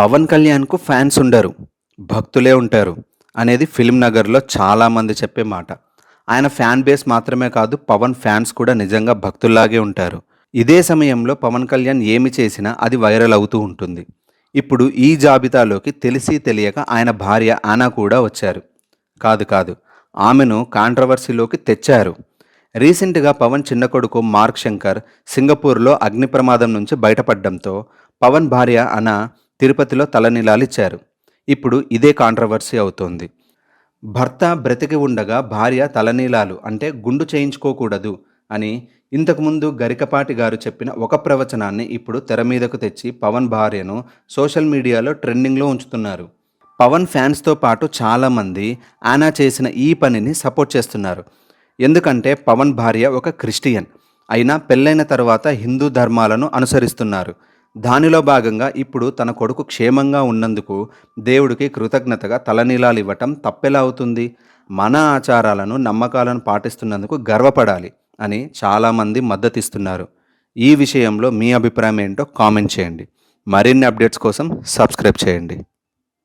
పవన్ కళ్యాణ్‌కు ఫ్యాన్స్ ఉండరు. భక్తులే ఉంటారు అనేది ఫిల్మ్ నగర్‌లో చాలామంది చెప్పే మాట. ఆయన ఫ్యాన్ బేస్ మాత్రమే కాదు, పవన్ ఫ్యాన్స్ కూడా నిజంగా భక్తుల్లాగే ఉంటారు. ఇదే సమయంలో పవన్ కళ్యాణ్ ఏమి చేసినా అది వైరల్ అవుతూ ఉంటుంది. ఇప్పుడు ఈ జాబితాలోకి తెలిసి తెలియక ఆయన భార్య ఆనా కూడా వచ్చారు. కాదు. ఆమెను కాంట్రవర్సీలోకి తెచ్చారు. రీసెంట్‌గా పవన్ చిన్న కొడుకు మార్క్ శంకర్ సింగపూర్‌లో అగ్ని ప్రమాదం నుంచి బయటపడడంతో పవన్ భార్య అన తిరుపతిలో తలనీలాలిచ్చారు. ఇప్పుడు ఇదే కాంట్రవర్సీ అవుతోంది. భర్త బ్రతికి ఉండగా భార్య తలనీలాలు అంటే గుండు చేయించుకోకూడదు అని ఇంతకుముందు గరికపాటి గారు చెప్పిన ఒక ప్రవచనాన్ని ఇప్పుడు తెర మీదకు తెచ్చి పవన్ భార్యను సోషల్ మీడియాలో ట్రెండింగ్‌లో ఉంచుతున్నారు. పవన్ ఫ్యాన్స్‌తో పాటు చాలామంది ఆనా చేసిన ఈ పనిని సపోర్ట్ చేస్తున్నారు. ఎందుకంటే పవన్ భార్య ఒక క్రిస్టియన్. అయినా పెళ్ళైన తర్వాత హిందూ ధర్మాలను అనుసరిస్తున్నారు. దానిలో భాగంగా ఇప్పుడు తన కొడుకు క్షేమంగా ఉన్నందుకు దేవుడికి కృతజ్ఞతగా తలనీలాలివ్వటం తప్పెలా అవుతుంది? మన ఆచారాలను, నమ్మకాలను పాటిస్తున్నందుకు గర్వపడాలి అని చాలామంది మద్దతిస్తున్నారు. ఈ విషయంలో మీ అభిప్రాయం ఏంటో కామెంట్ చేయండి. మరిన్ని అప్డేట్స్ కోసం సబ్స్క్రైబ్ చేయండి.